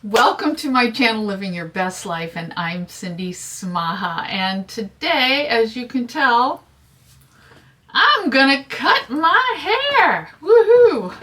Welcome to my channel, Living Your Best Life, and I'm Cindy Smaha. And today, as you can tell, I'm gonna cut my hair. Woohoo!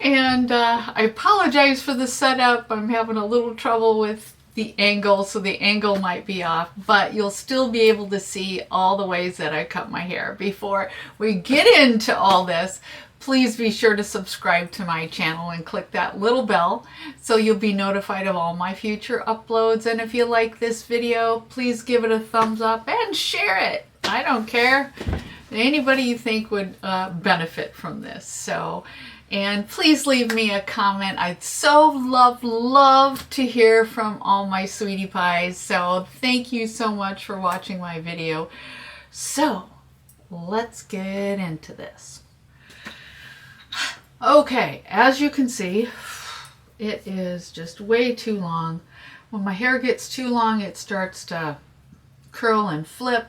And I apologize for the setup. I'm having a little trouble with the angle, so the angle might be off, but you'll still be able to see all the ways that I cut my hair. Before we get into all this, please be sure to subscribe to my channel and click that little bell so you'll be notified of all my future uploads. And if you like this video, please give it a thumbs up and share it. I don't care. Anybody you think would benefit from this. And please leave me a comment. I'd so love to hear from all my sweetie pies. So thank you so much for watching my video. So let's get into this. Okay, as you can see, it is just way too long. When my hair gets too long, it starts to curl and flip,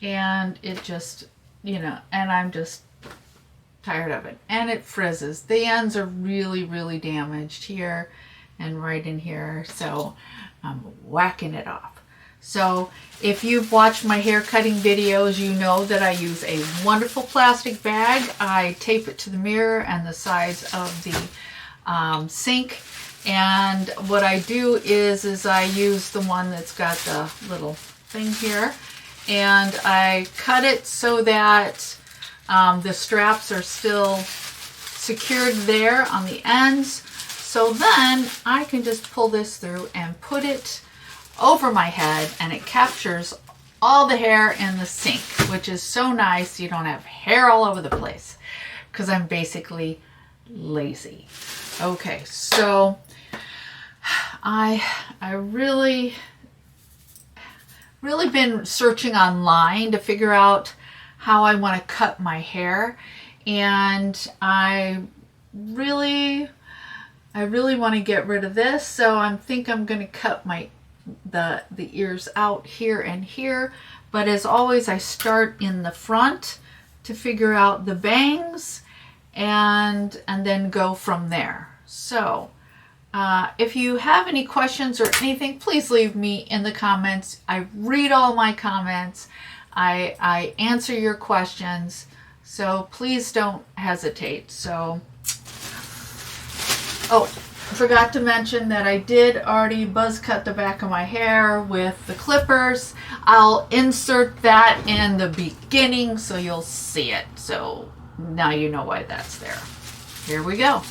and it just, and I'm just tired of it. And it frizzes. The ends are really damaged here and right in here, so I'm whacking it off. So if you've watched my hair cutting videos, you know that I use a wonderful plastic bag. I tape it to the mirror and the sides of the sink. And what I do is I use the one that's got the little thing here. And I cut it so that the straps are still secured there on the ends. So then I can just pull this through and put it over my head, and it captures all the hair in the sink, which is so nice. You don't have hair all over the place because I'm basically lazy. Okay, so I really been searching online to figure out how I want to cut my hair, and I really want to get rid of this, so I think I'm going to cut the ears out here and here. But as always, I start in the front to figure out the bangs and then go from there. So if you have any questions or anything, please leave me in the comments. I read all my comments. I answer your questions, so please don't hesitate. So, oh, I forgot to mention that I did already buzz cut the back of my hair with the clippers. I'll insert that in the beginning so you'll see it. So now you know why that's there. Here we go.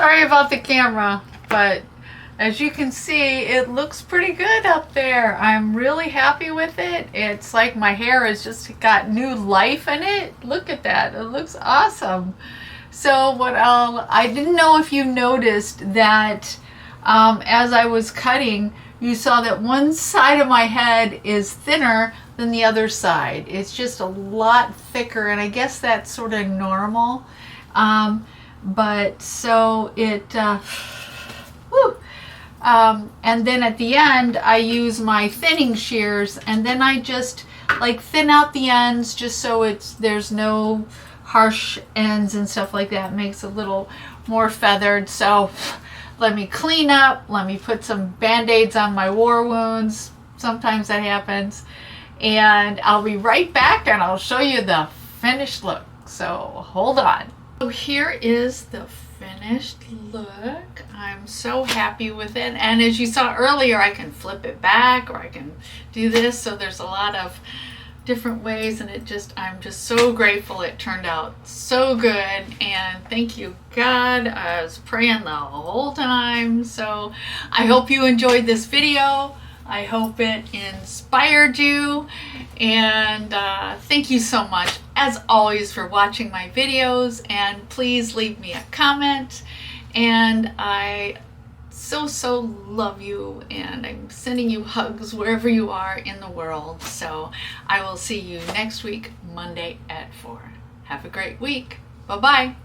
sorry about the camera, but as you can see, it looks pretty good up there. I'm really happy with it. It's like my hair has just got new life in it. Look at that. It looks awesome. So I didn't know if you noticed that as I was cutting, you saw that one side of my head is thinner than the other side. It's just a lot thicker, and I guess that's sort of normal. But so it, and then at the end, I use my thinning shears, and then I just like thin out the ends just so there's no harsh ends and stuff like that. It makes it a little more feathered. So let me clean up, let me put some band-aids on my war wounds. Sometimes that happens. And I'll be right back and I'll show you the finished look. So hold on. So here is the finished look. I'm so happy with it. And as you saw earlier, I can flip it back or I can do this. So there's a lot of different ways, and I'm just so grateful it turned out so good. And thank you, God. I was praying the whole time. So I hope you enjoyed this video. I hope it inspired you, and thank you so much as always for watching my videos, and please leave me a comment. And I so love you, and I'm sending you hugs wherever you are in the world. So I will see you next week, Monday at 4. Have a great week. Bye-bye.